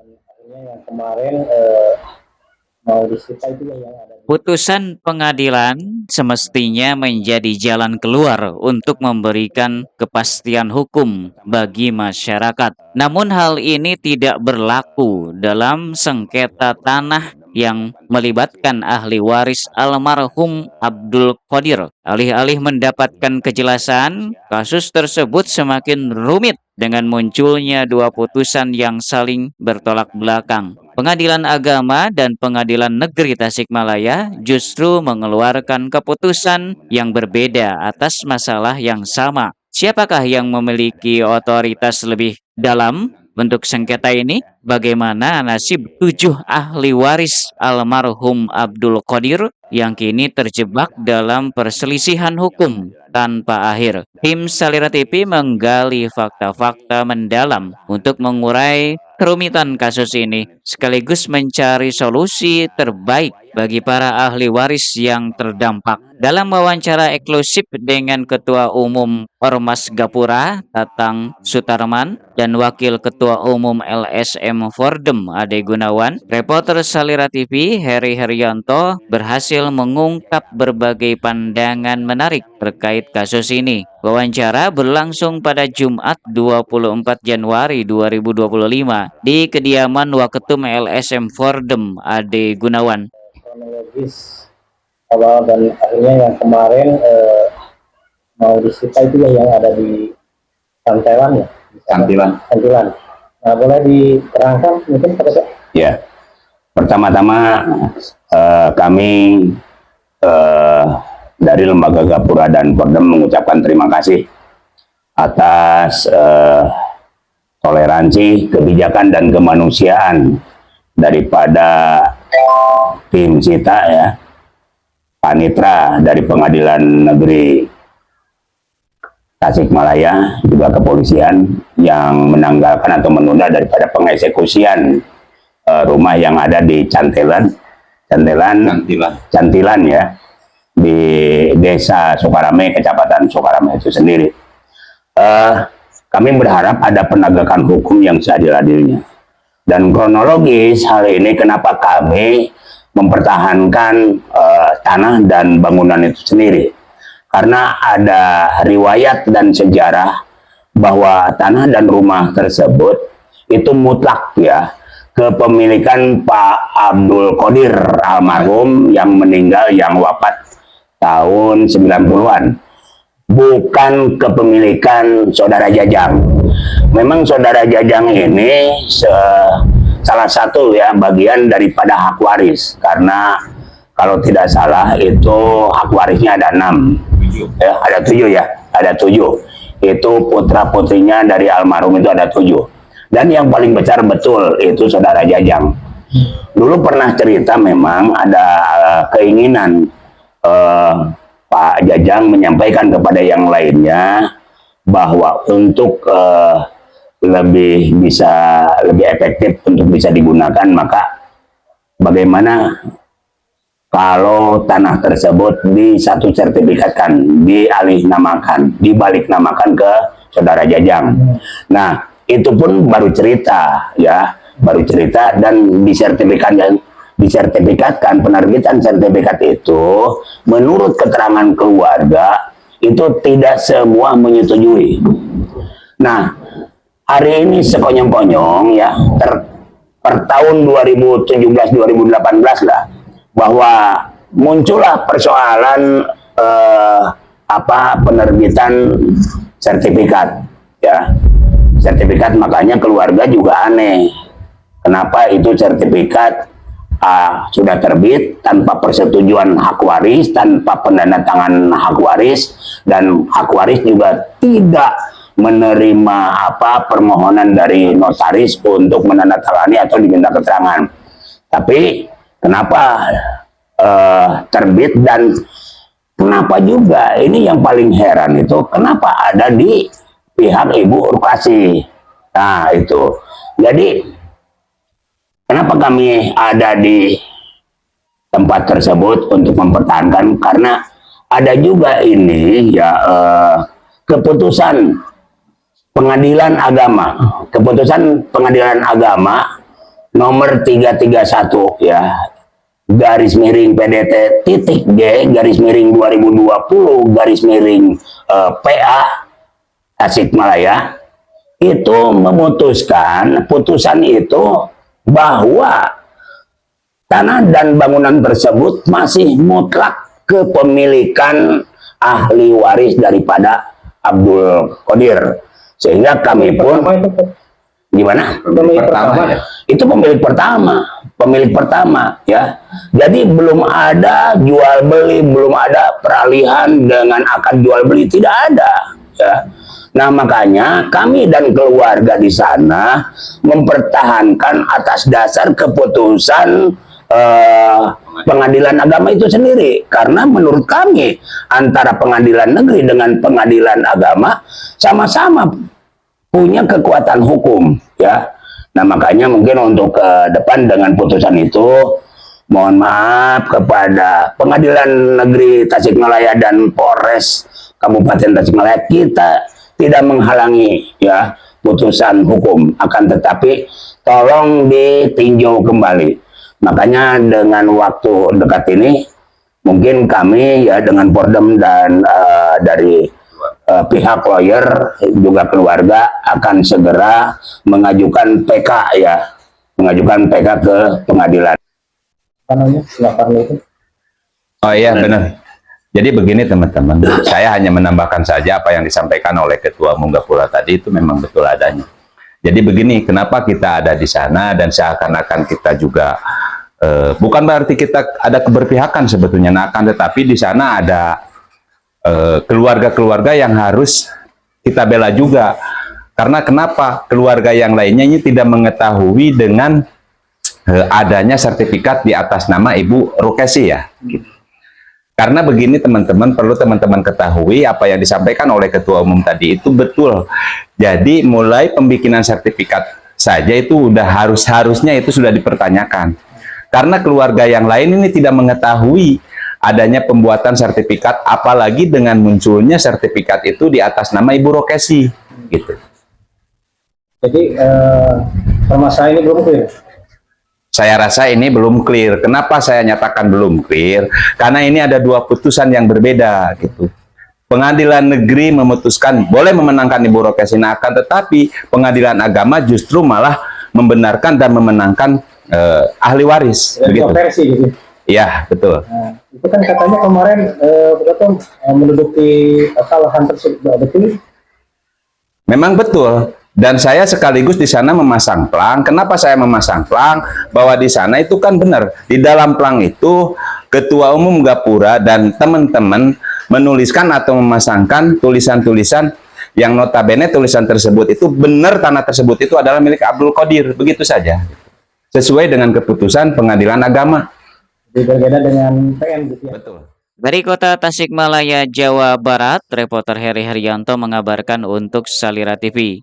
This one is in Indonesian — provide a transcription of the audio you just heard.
dan akhirnya yang kemarin mau disita itu yang ada di Putusan pengadilan semestinya menjadi jalan keluar untuk memberikan kepastian hukum bagi masyarakat. Namun hal ini tidak berlaku dalam sengketa tanah yang melibatkan ahli waris almarhum Abdul Qadir. Alih-alih mendapatkan kejelasan, kasus tersebut semakin rumit dengan munculnya dua putusan yang saling bertolak belakang. Pengadilan Agama dan Pengadilan Negeri Tasikmalaya justru mengeluarkan keputusan yang berbeda atas masalah yang sama. Siapakah yang memiliki otoritas lebih dalam bentuk sengketa ini? Bagaimana nasib 7 ahli waris almarhum Abdul Qadir yang kini terjebak dalam perselisihan hukum tanpa akhir? Tim Salira TV menggali fakta-fakta mendalam untuk mengurai kerumitan kasus ini, sekaligus mencari solusi terbaik bagi para ahli waris yang terdampak. Dalam wawancara eksklusif dengan Ketua Umum Ormas Gapura, Tatang Sutarman, dan Wakil Ketua Umum LSM Fordem, Ade Gunawan, reporter Salira TV, Heri Herianto, berhasil mengungkap berbagai pandangan menarik terkait kasus ini. Wawancara berlangsung pada Jumat 24 Januari 2025 di kediaman Waketum LSM Fordem, Ade Gunawan. kronologis awal dan akhirnya yang kemarin mau disita itu yang ada di Santilan ya. Santilan. Nah, boleh diterangkan mungkin pada saya? Ya, pertama-tama kami dari Lembaga Gapura dan Fordem mengucapkan terima kasih atas toleransi, kebijakan, dan kemanusiaan daripada tim Sita ya, panitra dari Pengadilan Negeri Tasikmalaya, juga kepolisian yang menanggalkan atau menunda daripada pengeksekusian rumah yang ada di Cantilan ya, di Desa Sukarame, Kecamatan Sukarame itu sendiri. Kami berharap ada penegakan hukum yang seadil-adilnya. Dan kronologis hal ini kenapa kami mempertahankan tanah dan bangunan itu sendiri. Karena ada riwayat dan sejarah bahwa tanah dan rumah tersebut itu mutlak ya, kepemilikan Pak Abdul Qadir almarhum yang meninggal, yang wafat tahun 90-an. Bukan kepemilikan Saudara Jajang. Memang Saudara Jajang ini salah satu ya bagian daripada hak waris, karena kalau tidak salah itu hak warisnya ada 6 ya, ada 7 ya, ada 7. Itu putra putrinya dari almarhum itu ada 7, dan yang paling besar betul itu Saudara Jajang. Dulu pernah cerita memang ada keinginan Pak Jajang menyampaikan kepada yang lainnya bahwa untuk lebih efektif untuk bisa digunakan, maka bagaimana kalau tanah tersebut disatu sertifikatkan, dibalik namakan ke Saudara Jajang. Nah, itu pun baru cerita ya, dan disertifikatkan penerbitan sertifikat itu menurut keterangan keluarga itu tidak semua menyetujui. Nah, hari ini sekonyong-konyong ya, per tahun 2017-2018 lah, bahwa muncullah persoalan penerbitan sertifikat ya, makanya keluarga juga aneh, kenapa itu sertifikat sudah terbit tanpa persetujuan hak waris, tanpa penandatangan hak waris, dan hak waris juga tidak menerima permohonan dari notaris untuk menandatangani atau diminta keterangan. Tapi kenapa terbit, dan kenapa juga ini yang paling heran itu kenapa ada di pihak Ibu Rukasi. Nah itu, jadi kenapa kami ada di tempat tersebut untuk mempertahankan, karena ada juga ini ya keputusan pengadilan agama nomor 331 ya, garis miring PDT titik G garis miring 2020 garis miring PA Tasikmalaya itu memutuskan putusan itu bahwa tanah dan bangunan tersebut masih mutlak kepemilikan ahli waris daripada Abdul Qadir, sehingga kami pun gimana? Pemilik pertama ya? Itu pemilik pertama ya. Jadi belum ada jual beli, belum ada peralihan dengan akad jual beli, tidak ada ya. Nah, makanya kami dan keluarga di sana mempertahankan atas dasar keputusan pengadilan agama itu sendiri, karena menurut kami antara pengadilan negeri dengan pengadilan agama sama-sama punya kekuatan hukum ya. Nah, makanya mungkin untuk ke depan dengan putusan itu mohon maaf kepada Pengadilan Negeri Tasikmalaya dan Polres Kabupaten Tasikmalaya, kita tidak menghalangi ya putusan hukum, akan tetapi tolong ditinjau kembali. Makanya dengan waktu dekat ini mungkin kami ya dengan Pordem dan dari pihak lawyer juga keluarga akan segera mengajukan PK ya, mengajukan PK ke pengadilan. Oh iya benar. Jadi begini teman-teman, saya hanya menambahkan saja apa yang disampaikan oleh Ketua Umum Gapura tadi itu memang betul adanya. Jadi begini, kenapa kita ada di sana dan seakan-akan kita juga bukan berarti kita ada keberpihakan sebetulnya, nah, akan tetapi di sana ada keluarga-keluarga yang harus kita bela juga. Karena kenapa? Keluarga yang lainnya ini tidak mengetahui dengan adanya sertifikat di atas nama Ibu Rukesi ya. Gitu. Karena begini teman-teman, perlu teman-teman ketahui apa yang disampaikan oleh Ketua Umum tadi itu betul. Jadi mulai pembikinan sertifikat saja itu udah harusnya itu sudah dipertanyakan. Karena keluarga yang lain ini tidak mengetahui adanya pembuatan sertifikat, apalagi dengan munculnya sertifikat itu di atas nama Ibu Rokesi, gitu. Jadi permasalahan ini belum clear. Saya rasa ini belum clear. Kenapa saya nyatakan belum clear? Karena ini ada dua putusan yang berbeda, gitu. Pengadilan negeri memutuskan boleh memenangkan Ibu Rokesi, akan tetapi pengadilan agama justru malah membenarkan dan memenangkan ahli waris. Begitu. Versi gitu. Iya, betul. Nah, itu kan katanya kemarin menduduki kesalahan tersebut, betul? Memang betul. Dan saya sekaligus di sana memasang plang. Kenapa saya memasang plang? Bahwa di sana itu kan benar. Di dalam plang itu Ketua Umum Gapura dan teman-teman menuliskan atau memasangkan tulisan-tulisan yang notabene tulisan tersebut itu benar, tanah tersebut itu adalah milik Abdul Qadir. Begitu saja. Sesuai dengan keputusan pengadilan agama. Jadi berbeda dengan PN gitu ya? Betul. Dari kota Tasikmalaya, Jawa Barat, reporter Heri Haryanto mengabarkan untuk Salira TV.